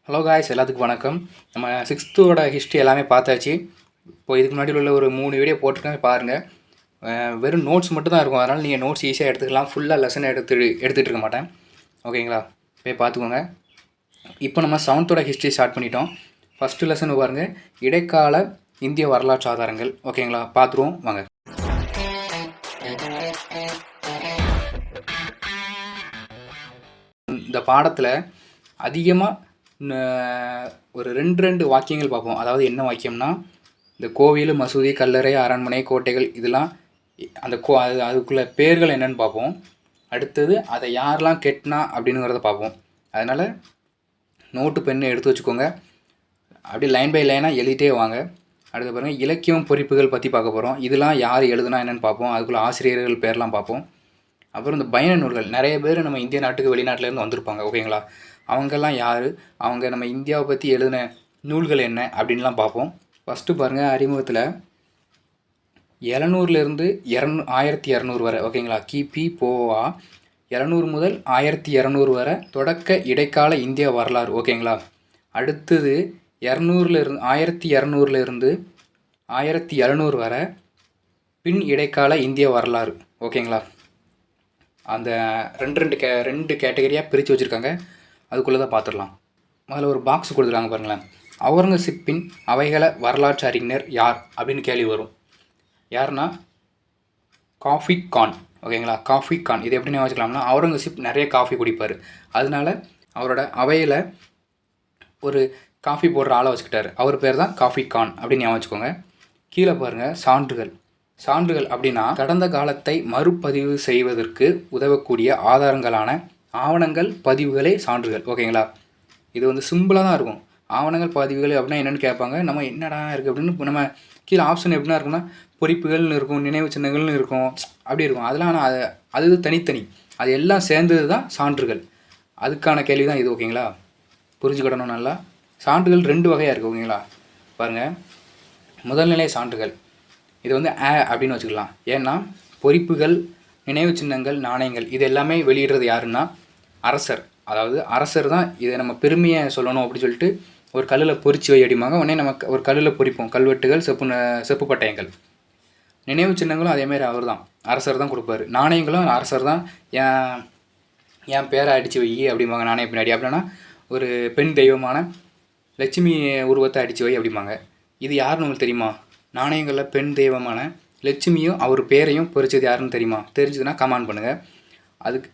Hello guys, எல்லாத்துக்கும் வணக்கம். நம்ம சிக்ஸ்த்தோட ஹிஸ்ட்ரி எல்லாமே பார்த்தாச்சு. இப்போ இதுக்கு முன்னாடி உள்ள ஒரு 3 வீடியோ போட்டிருக்கேன் பாருங்கள். வெறும் நோட்ஸ் மட்டும் தான் இருக்கும், அதனால் நீங்கள் நோட்ஸ் ஈஸியாக எடுத்துக்கலாம். ஃபுல்லாக லெசன் எடுத்துகிட்டு இருக்க மாட்டேன், ஓகேங்களா? போய் பார்த்துக்கோங்க. இப்போ நம்ம 7த்தோட ஹிஸ்ட்ரி ஸ்டார்ட் பண்ணிட்டோம். ஃபஸ்ட்டு லெசன் பாருங்கள், இடைக்கால இந்திய வரலாற்று ஆதாரங்கள். ஓகேங்களா, பார்த்துருவோம் வாங்க. இந்த பாடத்தில் அதிகமாக ஒரு ரெண்டு வாக்கியங்கள் பார்ப்போம். அதாவது என்ன வாக்கியம்னா, இந்த கோவில், மசூதி, கல்லறை, அரண்மனை, கோட்டைகள் இதெல்லாம் அந்த அதுக்குள்ள பேர்கள் என்னென்னு பார்ப்போம். அடுத்தது அதை யாரெல்லாம் கெட்டினா அப்படின்னுங்கிறத பார்ப்போம். அதனால் நோட்டு பெண்ணை எடுத்து வச்சுக்கோங்க, அப்படியே லைன் பை லைனாக எழுதிட்டே வாங்க. அடுத்து பாருங்கள், இலக்கியம் பொறிப்புகள் பற்றி பார்க்க போகிறோம். இதெல்லாம் யார் எழுதுனா என்னென்னு பார்ப்போம். அதுக்குள்ளே ஆசிரியர்கள் பேர்லாம் பார்ப்போம். அப்புறம் இந்த பயண நூல்கள், நிறைய பேர் நம்ம இந்திய நாட்டுக்கு வெளிநாட்டிலேருந்து வந்திருப்பாங்க, ஓகேங்களா? அவங்கெல்லாம் யார், அவங்க நம்ம இந்தியாவை பற்றி எழுதின நூல்கள் என்ன அப்படின்லாம் பார்ப்போம். ஃபஸ்ட்டு பாருங்கள், அறிமுகத்தில் 700லேருந்து 1200 வரை, ஓகேங்களா? கிபி போவா 700 முதல் 1200 வரை தொடக்க இடைக்கால இந்திய வரலாறு, ஓகேங்களா? அடுத்தது 1200லேருந்து 1700 வரை பின் இடைக்கால இந்திய வரலாறு, ஓகேங்களா? அந்த ரெண்டு கேட்டகரியாக பிரித்து வச்சுருக்காங்க. அதுக்குள்ளே தான் பார்த்துடலாம். முதல்ல ஒரு பாக்ஸ் கொடுத்துருக்காங்க பாருங்களேன். அவுரங்கசீப்பின் அவைகள வரலாற்று அறிஞர் யார் அப்படின்னு கேள்வி வரும். யாருன்னா காஃபி கான், ஓகேங்களா? காஃபி கான். இது எப்படி வச்சுக்கலாம்னா, அவுரங்கசீப் நிறைய காஃபி குடிப்பார், அதனால அவரோட அவையில் ஒரு காஃபி போடுற ஆளை வச்சுக்கிட்டார். அவர் பேர் தான் காஃபி கான் அப்படின்னு ஞாபகம் வச்சுக்கோங்க. கீழே பாருங்கள், சான்றுகள். சான்றுகள் அப்படின்னா கடந்த காலத்தை மறுபதிவு செய்வதற்கு உதவக்கூடிய ஆதாரங்களான ஆவணங்கள், பதிவுகளே சான்றுகள், ஓகேங்களா? இது வந்து சிம்பிளாக தான் இருக்கும். ஆவணங்கள், பதிவுகள் அப்படின்னா என்னென்னு கேட்பாங்க. நம்ம என்னடா இருக்குது அப்படின்னு நம்ம கீழே ஆப்ஷன் எப்படின்னா இருக்குன்னா, பொறிப்புகள்னு இருக்கும், நினைவு சின்னங்கள்னு இருக்கும், அப்படி இருக்கும். அதெல்லாம் ஆனால் அது தனித்தனி, அது எல்லாம் சேர்ந்தது தான் சான்றுகள். அதுக்கான கேள்வி தான் இது, ஓகேங்களா? புரிஞ்சுக்கிடணும் நல்லா. சான்றுகள் 2 வகையாக இருக்குது, ஓகேங்களா? பாருங்கள், முதல்நிலை சான்றுகள். இது வந்து அப்படின்னு வச்சுக்கலாம். ஏன்னா பொறிப்புகள், நினைவு சின்னங்கள், நாணயங்கள் இது எல்லாமே வெளியிடுறது யாருன்னா அரசர். அதாவது அரசர் தான் இதை நம்ம பெருமையை சொல்லணும் அப்படின்னு சொல்லிட்டு ஒரு கல்லில் பொறிச்சு வை அடிமாங்க. உடனே நமக்கு ஒரு கல்லில் பொறிப்போம், கல்வெட்டுகள், செப்பு பட்டயங்கள். நினைவு சின்னங்களும் அதேமாரி அவர் தான், அரசர் தான் கொடுப்பாரு. நாணயங்களும் அரசர் தான், என் பேரை அடித்து வை அப்படிம்பாங்க நாணய பின்னாடி. அப்படின்னா ஒரு பெண் தெய்வமான லட்சுமி உருவத்தை அடித்து வை அப்படிம்பாங்க. இது யாருன்னு உங்களுக்கு தெரியுமா? நாணயங்களில் பெண் தெய்வமான லட்சுமியும் அவர் பேரையும் பொறிச்சது யாருன்னு தெரியுமா? தெரிஞ்சதுன்னா கமெண்ட் பண்ணுங்கள்.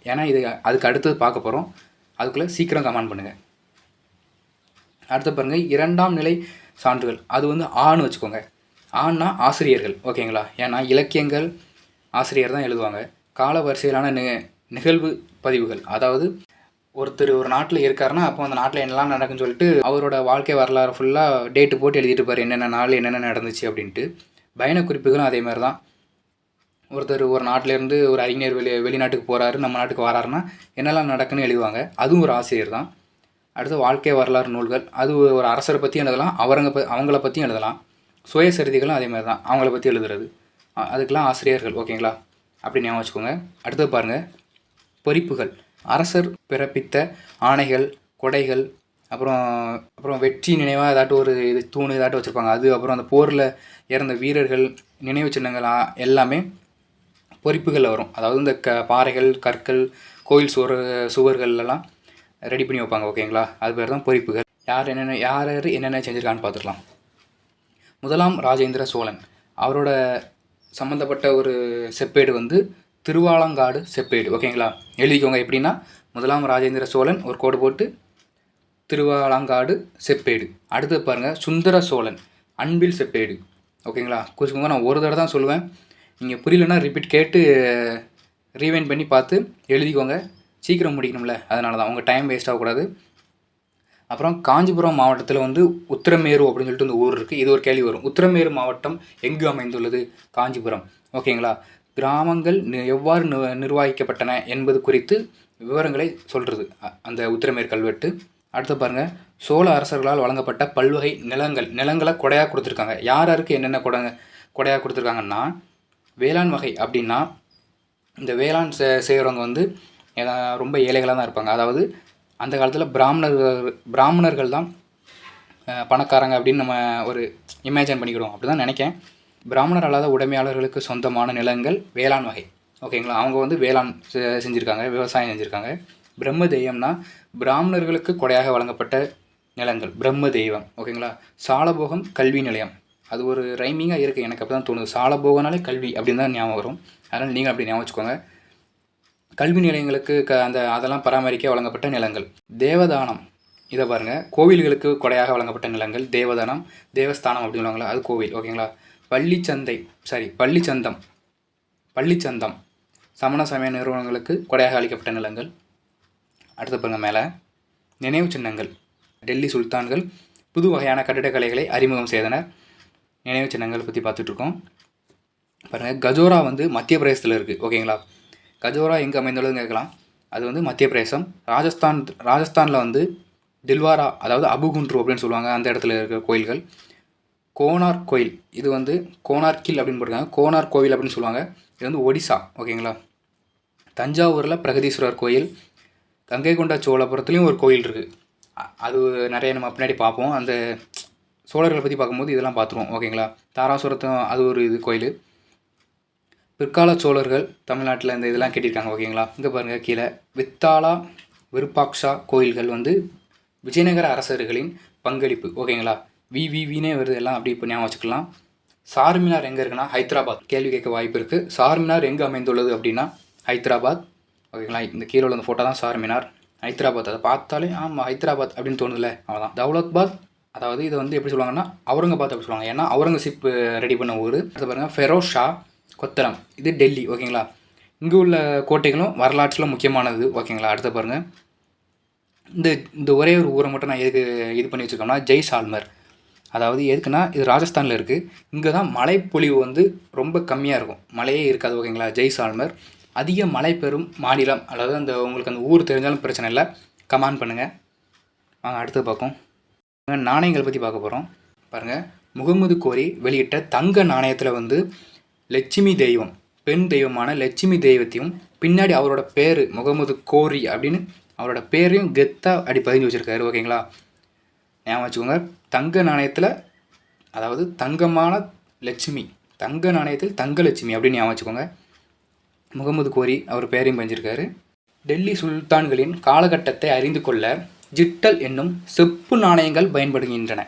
ஏன்னா அதுக்கு அடுத்தது பார்க்க போகிறோம். அதுக்குள்ளே சீக்கிரம் கமெண்ட் பண்ணுங்கள். அடுத்து பாருங்கள், 2ஆம் நிலை சான்றுகள். அது வந்து ஆன்னு வச்சுக்கோங்க. ஆன்னா ஆசிரியர்கள், ஓகேங்களா? ஏன்னா இலக்கியங்கள் ஆசிரியர் தான் எழுதுவாங்க. கால வரிசையிலான நிகழ்வு பதிவுகள். அதாவது ஒருத்தர் ஒரு நாட்டில் இருக்காருன்னா அப்போ அந்த நாட்டில் என்னெல்லாம் நடக்குன்னு சொல்லிட்டு அவரோட வாழ்க்கை வரலாறு ஃபுல்லாக டேட்டு போட்டு எழுதிட்டு இருப்பார், என்னென்ன நாள் என்னென்ன நடந்துச்சு அப்படின்ட்டு. பயண குறிப்புகளும் அதே மாதிரி தான். ஒருத்தர் ஒரு நாட்டிலேருந்து ஒரு அறிஞர் வெளிநாட்டுக்கு போகிறாரு, நம்ம நாட்டுக்கு வராருன்னா என்னெல்லாம் நடக்குன்னு எழுதுவாங்க. அதுவும் ஒரு ஆசிரியர் தான். அடுத்து வாழ்க்கை வரலாறு நூல்கள். அது ஒரு அரசரை பற்றியும் எழுதலாம், அவங்கள பற்றியும் எழுதலாம். சுயசரிதைகளும் அதே மாதிரி தான், அவங்கள பற்றி எழுதுறது. அதுக்கெல்லாம் ஆசிரியர்கள், ஓகேங்களா? அப்படி ஞாபகம் வச்சுக்கோங்க. அடுத்தது பாருங்கள், பொறிப்புகள். அரசர் பிறப்பித்த ஆணைகள், கொடைகள், அப்புறம் வெற்றி நினைவாக ஏதாட்டும் ஒரு இது தூண் ஏதாட்டும் வச்சுருப்பாங்க. அது அப்புறம் அந்த போரில் இறந்த வீரர்கள் நினைவு சின்னங்கள் எல்லாமே பொறிப்புகளில் வரும். அதாவது இந்த பாறைகள், கற்கள், கோயில் சுவர்கள்லாம் ரெடி பண்ணி வைப்பாங்க, ஓகேங்களா? அது பேர் தான் பொறிப்புகள். யார் என்னென்ன செஞ்சுருக்கான்னு பார்த்துக்கலாம். முதலாம் ராஜேந்திர சோழன், அவரோட சம்மந்தப்பட்ட ஒரு செப்பேடு வந்து திருவாலங்காடு செப்பேடு, ஓகேங்களா? எழுதிக்கோங்க. எப்படின்னா, முதலாம் ராஜேந்திர சோழன் ஒரு கோடு போட்டு திருவாலங்காடு செப்பேடு. அடுத்து பாருங்கள், சுந்தர சோழன் அன்பில் செப்பேடு, ஓகேங்களா? குறிச்சுக்கோங்க. நான் ஒரு தடவை தான் சொல்லுவேன், நீங்கள் புரியலன்னா ரிப்பீட் கேட்டு ரீவைண்ட் பண்ணி பார்த்து எழுதிக்கோங்க. சீக்கிரம் முடிக்கணும்ல, அதனால தான், உங்கள் டைம் வேஸ்ட் ஆகக்கூடாது. அப்புறம் காஞ்சிபுரம் மாவட்டத்தில் வந்து உத்திரமேரு அப்படின்னு சொல்லிட்டு இந்த ஊர் இருக்குது. இது ஒரு கேள்வி வரும். உத்திரமேரு மாவட்டம் எங்கு அமைந்துள்ளது? காஞ்சிபுரம், ஓகேங்களா? கிராமங்கள் எவ்வாறு நிர்வகிக்கப்பட்டன என்பது குறித்து விவரங்களை சொல்கிறது அந்த உத்திரமேரு கல்வெட்டு. அடுத்து பாருங்கள், சோழ அரசர்களால் வழங்கப்பட்ட பல்வகை நிலங்களை கொடையாக கொடுத்துருக்காங்க. யாருக்கு என்னென்ன கொடையாக கொடுத்துருக்காங்கன்னா, வேளாண் வகை அப்படின்னா இந்த வேளாண் செய்கிறவங்க வந்து ரொம்ப ஏழைகளாக தான் இருப்பாங்க. அதாவது அந்த காலத்தில் பிராமணர்கள் தான் பணக்காரங்க அப்படின்னு நம்ம ஒரு இமேஜின் பண்ணிக்கிறோம், அப்படி தான் நினைக்கேன். பிராமணர் அல்லாத உடைமையாளர்களுக்கு சொந்தமான நிலங்கள் வேளாண் வகை. ஓகேங்களா, அவங்க வந்து வேளாண் செஞ்சுருக்காங்க, விவசாயம் செஞ்சுருக்காங்க. பிரம்ம தெய்வம்னா பிராமணர்களுக்கு கொடையாக வழங்கப்பட்ட நிலங்கள் பிரம்ம தெய்வம். ஓகேங்களா, சாலபோகம் கல்வி நிலையம், அது ஒரு ரைமிங்காக இருக்குது, எனக்கு அப்படி தான் தோணுது. சாலபோகனாலே கல்வி அப்படின்னு தான் ஞாபகம் வரும், அதனால் நீங்கள் அப்படி ஞாபகம் வச்சுக்கோங்க. கல்வி நிலையங்களுக்கு அதெல்லாம் பராமரிக்க வழங்கப்பட்ட நிலங்கள். தேவதானம், இதை பாருங்கள், கோவில்களுக்கு கொடையாக வழங்கப்பட்ட நிலங்கள் தேவதானம், தேவஸ்தானம் அப்படின்னு சொல்லுவாங்களா, அது கோவில். ஓகேங்களா, பள்ளிச்சந்தம் சமண சமய நிறுவனங்களுக்கு கொடையாக அளிக்கப்பட்ட நிலங்கள். அடுத்த பாருங்கள் மேலே, நினைவு சின்னங்கள். டெல்லி சுல்தான்கள் புது வகையான கட்டிடக்கலைகளை அறிமுகம் செய்தனர். நினைவு சின்னங்கள் பற்றி பார்த்துட்ருக்கோம். பாருங்கள், கஜோரா வந்து மத்திய பிரதேசத்தில் இருக்குது. ஓகேங்களா, கஜோரா எங்கே அமைந்துள்ளதுன்னு கேட்கலாம். அது வந்து மத்திய பிரதேசம். ராஜஸ்தானில் வந்து தில்வாரா, அதாவது அபுகுண்ட்ரு அப்படின்னு சொல்லுவாங்க, அந்த இடத்துல இருக்கிற கோயில்கள். கோனார் கோயில், இது வந்து கோனார்கில் அப்படின்னு போட்டிருக்காங்க, கோனார் கோவில் அப்படின்னு சொல்லுவாங்க. இது வந்து ஒடிசா. ஓகேங்களா, தஞ்சாவூரில் பிரகதீஸ்வரர் கோயில். கங்கை கொண்ட சோழபுரத்துலேயும் ஒரு கோயில் இருக்குது, அது நிறைய நம்ம பின்னாடி பார்ப்போம். அந்த சோழர்களை பற்றி பார்க்கும்போது இதெல்லாம் பார்த்துருவோம். ஓகேங்களா, தாராசுரத்தும் அது ஒரு கோயில். பிற்கால சோழர்கள் தமிழ்நாட்டில் இந்த இதெல்லாம் கட்டியிருக்காங்க. ஓகேங்களா, இங்கே பாருங்கள் கீழே வித்தாலா விருப்பாக்ஷா கோயில்கள் வந்து விஜயநகர அரசர்களின் பங்களிப்பு. ஓகேங்களா, விவிவினே வருது எல்லாம், அப்படி இப்போ ஞாபகம் வச்சுக்கலாம். சார்மினார் எங்கே இருக்குன்னா ஹைதராபாத். கேள்வி கேட்க வாய்ப்பு இருக்குது. சார்மினார் எங்கே அமைந்துள்ளது அப்படின்னா ஹைதராபாத். ஓகேங்களா, இந்த கீழே உள்ள அந்த ஃபோட்டோ தான் சார்மினார், ஹைதராபாத். அதை பார்த்தாலே ஆமாம் ஹைதராபாத் அப்படின்னு தோணுதில்ல, அவ்வளோதான். தௌலத்பாத், அதாவது இதை வந்து எப்படி சொல்லுவாங்கன்னா அவுரங்காபாத் அப்படி சொல்லுவாங்க, ஏன்னா அவுரங்கசீப் ரெடி பண்ண ஊர். அது பாருங்கள், ஃபெரோஸ் ஷா கொத்தரம், இது டெல்லி. ஓகேங்களா, இங்கே உள்ள கோட்டைகளும் வரலாற்றில் முக்கியமானது. ஓகேங்களா, அடுத்த பாருங்கள், இந்த ஒரே ஒரு ஊரை மட்டும் நான் எதுக்கு இது பண்ணி வச்சுருக்கோம்னா ஜெய்சால்மர். அதாவது எதுக்குன்னா இது ராஜஸ்தானில் இருக்குது. இங்கே தான் மழைப்பொழிவு வந்து ரொம்ப கம்மியாக இருக்கும், மழையே இருக்காது. ஓகேங்களா, ஜெய்சால்மர் அதிக மழை பெறும் மாநிலம். அதாவது அந்த உங்களுக்கு அந்த ஊர் தெரிஞ்சாலும் பிரச்சனை இல்லை, கமெண்ட் பண்ணுங்கள். வாங்க அடுத்து பார்ப்போம். நாணயங்கள் பற்றி பார்க்க போகிறோம். பாருங்கள், முகமது கோரி வெளியிட்ட தங்க நாணயத்தில் வந்து லட்சுமி தெய்வம், பெண் தெய்வமான லட்சுமி தெய்வத்தையும் பின்னாடி அவரோட பேர் முகமது கோரி அப்படின்னு அவரோட பேரையும் கெத்தாக அப்படி பதிஞ்சு வச்சுருக்காரு. ஓகேங்களா, ஞாபகம் வச்சுக்கோங்க. தங்க நாணயத்தில், அதாவது தங்கமான லட்சுமி, தங்க நாணயத்தில் தங்க லட்சுமி அப்படின்னு ஞாபகம் வச்சுக்கோங்க. முகமது கோரி அவர் பேரையும் பதிஞ்சிருக்காரு. டெல்லி சுல்தான்களின் காலகட்டத்தை அறிந்து கொள்ள ஜிட்டல் என்னும் செப்பு நாணயங்கள் பயன்படுகின்றன.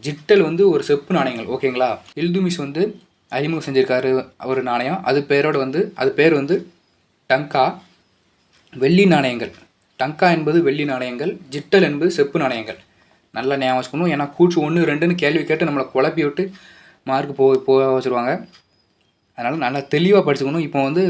ஜிட்டல் வந்து ஒரு செப்பு நாணயங்கள். ஓகேங்களா, இல்துமிஷ் வந்து அறிமுகம் செஞ்சுருக்காரு ஒரு நாணயம், அது பேர் வந்து டங்கா. வெள்ளி நாணயங்கள், டங்கா என்பது வெள்ளி நாணயங்கள், ஜிட்டல் என்பது செப்பு நாணயங்கள். நல்லா ஞாபகம் வச்சுக்கணும், ஏன்னா கூச்சு 1 2ன்னு கேள்வி கேட்டு நம்மளை குழப்பி விட்டு மார்க் போக வச்சுருவாங்க. அதனால் நல்லா தெளிவாக படிச்சுக்கணும். இப்போ வந்து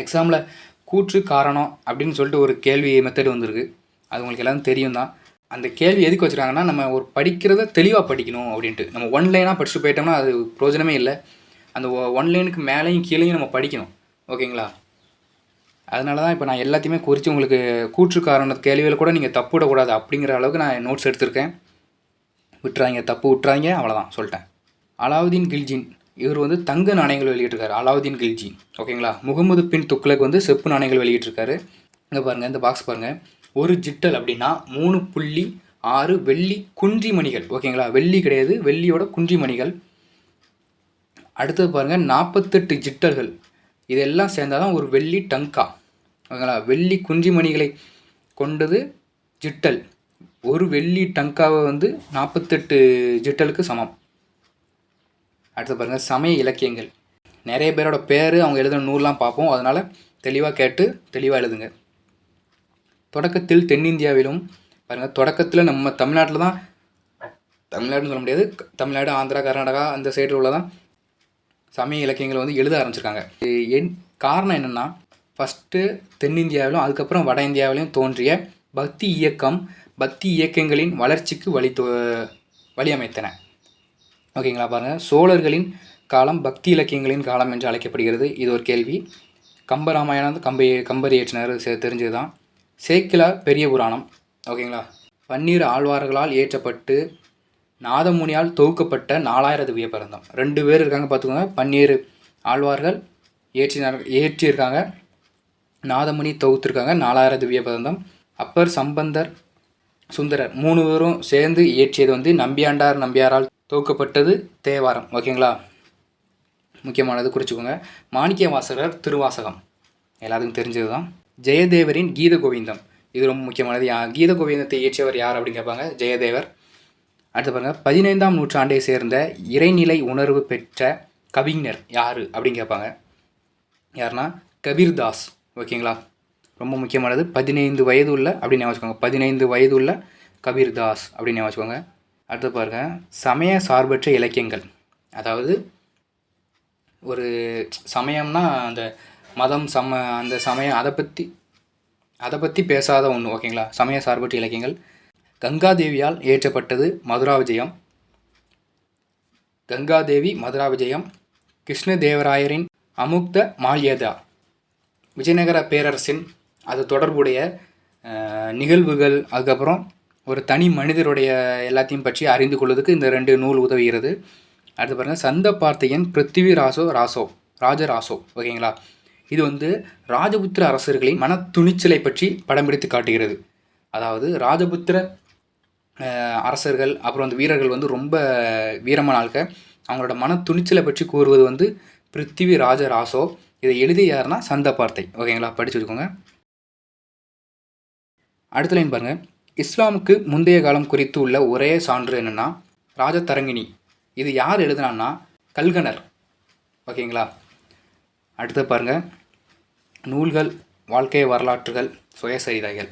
எக்ஸாமில் கூற்று காரணம் அப்படின்னு சொல்லிட்டு ஒரு கேள்வி மெத்தட் வந்திருக்கு, அது உங்களுக்கு எல்லாம் தெரியும் தான். அந்த கேள்வி எதுக்கு வச்சுருக்காங்கன்னா நம்ம ஒரு படிக்கிறத தெளிவாக படிக்கணும் அப்படின்ட்டு. நம்ம 1 லைனாக படிச்சுட்டு போயிட்டோம்னா அது பிரயோஜனமே இல்லை. அந்த 1 லைனுக்கு மேலேயும் கீழேயும் நம்ம படிக்கணும். ஓகேங்களா, அதனால தான் இப்போ நான் எல்லாத்தையுமே குறித்து உங்களுக்கு கூற்று காரண கேள்வியில் கூட நீங்கள் தப்பு விடக்கூடாது அப்படிங்கிற அளவுக்கு நான் நோட்ஸ் எடுத்திருக்கேன். தப்பு விட்டுறாங்க, அவ்வளோதான் சொல்லிட்டேன். அலாவுதீன் கில்ஜின், இவர் வந்து தங்க நாணயங்கள் வெளியிட்டிருக்காரு, அலாவுதீன் கில்ஜி. ஓகேங்களா, முகமது பின் துக்ளக் வந்து செப்பு நாணயங்கள் வெளியிட்டிருக்காரு. இங்கே பாருங்கள், இந்த பாக்ஸ் பாருங்கள். ஒரு ஜிட்டல் அப்படின்னா 3.6 வெள்ளி குன்றிமணிகள். ஓகேங்களா, வெள்ளி கிடையாது, வெள்ளியோட குன்றிமணிகள். அடுத்தது பாருங்கள், 48 ஜிட்டல்கள், இதெல்லாம் சேர்ந்தால் தான் ஒரு வெள்ளி டங்கா. ஓகேங்களா, வெள்ளி குன்றிமணிகளை கொண்டது ஜிட்டல். ஒரு வெள்ளி டங்காவை வந்து 48 ஜிட்டலுக்கு சமம். அடுத்து பாருங்கள், சமய இலக்கியங்கள். நிறைய பேரோட பேர் அவங்க எழுதுன நூல்லாம் பார்ப்போம், அதனால் தெளிவாக கேட்டு தெளிவாக எழுதுங்க. தொடக்கத்தில் தென்னிந்தியாவிலும் பாருங்கள், தொடக்கத்தில் நம்ம தமிழ்நாட்டில் தான், தமிழ்நாடுன்னு சொல்ல முடியாது, தமிழ்நாடு ஆந்திரா கர்நாடகா அந்த சைடில் உள்ளதான் சமய இலக்கியங்களை வந்து எழுத ஆரம்பிச்சிருக்காங்க. காரணம் என்னென்னா, ஃபஸ்ட்டு தென்னிந்தியாவிலும் அதுக்கப்புறம் வட இந்தியாவிலையும் தோன்றிய பக்தி இயக்கங்களின் வளர்ச்சிக்கு வழி அமைத்தன. ஓகேங்களா, பாருங்கள், சோழர்களின் காலம் பக்தி இலக்கியங்களின் காலம் என்று அழைக்கப்படுகிறது. இது ஒரு கேள்வி. கம்பராமாயணம் கம்பர் இயற்றினார், தெரிஞ்சது தான். சேக்கிழார் பெரிய புராணம். ஓகேங்களா, 12 ஆழ்வார்களால் இயற்றப்பட்டு நாதமுனியால் தொகுக்கப்பட்ட 4000 திவ்ய பிரபந்தம். 2 பேர் இருக்காங்க பார்த்துக்கோங்க. 12 ஆழ்வார்கள் இயற்றியிருக்காங்க, நாதமுனி தொகுத்திருக்காங்க 4000 திவ்ய பிரபந்தம். அப்பர், சம்பந்தர், சுந்தரர் 3 பேரும் சேர்ந்து இயற்றியது வந்து நம்பியாரால் தொகுக்கப்பட்டது தேவாரம். ஓகேங்களா, முக்கியமானது குறிச்சுக்கோங்க. மாணிக்கவாசகர் திருவாசகம் எல்லாத்துக்கும் தெரிஞ்சது தான். ஜெயதேவரின் கீத கோவிந்தம் இது ரொம்ப முக்கியமானது. கீத கோவிந்தத்தை இயற்றியவர் யார் அப்படின்னு கேட்பாங்க, ஜெயதேவர். அடுத்து பாருங்கள், 15ஆம் நூற்றாண்டை சேர்ந்த இறைநிலை உணர்வு பெற்ற கவிஞர் யார் அப்படின்னு கேட்பாங்க. யாருன்னா கபீர்தாஸ். ஓகேங்களா, ரொம்ப முக்கியமானது. 15 வயது உள்ள அப்படின்னு வச்சுக்கோங்க. 15 வயது உள்ள கபீர்தாஸ் அப்படின்னு வச்சுக்கோங்க. அடுத்து பாருங்கள், சமய சார்பற்ற இலக்கியங்கள். அதாவது ஒரு சமயம்னா அந்த மதம் அந்த சமயம் அதை பற்றி பேசாத ஒன்று. ஓகேங்களா, சமய சார்பற்ற இலக்கியங்கள். கங்காதேவியால் இயற்றப்பட்டது மதுராவிஜயம். கங்காதேவி மதுராவிஜயம். கிருஷ்ணதேவராயரின் அமுக்த மால்யதா. விஜயநகர பேரரசின் அது தொடர்புடைய நிகழ்வுகள், அதுக்கப்புறம் ஒரு தனி மனிதருடைய எல்லாத்தையும் பற்றி அறிந்து கொள்வதற்கு இந்த 2 நூல் உதவுகிறது. அடுத்து பாருங்கள், சந்தபார்த்தையன் பிருத்திவி ராஜராசோ. ஓகேங்களா, இது வந்து ராஜபுத்திர அரசர்களின் மன துணிச்சலை பற்றி படம் பிடித்து காட்டுகிறது. அதாவது ராஜபுத்திர அரசர்கள் அப்புறம் அந்த வீரர்கள் வந்து ரொம்ப வீரமான ஆள்க. அவங்களோட மன துணிச்சலை பற்றி கூறுவது வந்து பிருத்திவி ராஜராசோ. இதை எழுதிய யாருன்னா சந்தபார்த்தை. ஓகேங்களா, படிச்சு வச்சுக்கோங்க. அடுத்த லைன் பாருங்கள், இஸ்லாமுக்கு முந்தைய காலம் குறித்து உள்ள ஒரே சான்று என்னென்னா ராஜதரங்கிணி. இது யார் எழுதுனான்னா கல்கனர். ஓகேங்களா, அடுத்து பாருங்கள், நூல்கள், வாழ்க்கை வரலாற்றுகள், சுயசரிதைகள்.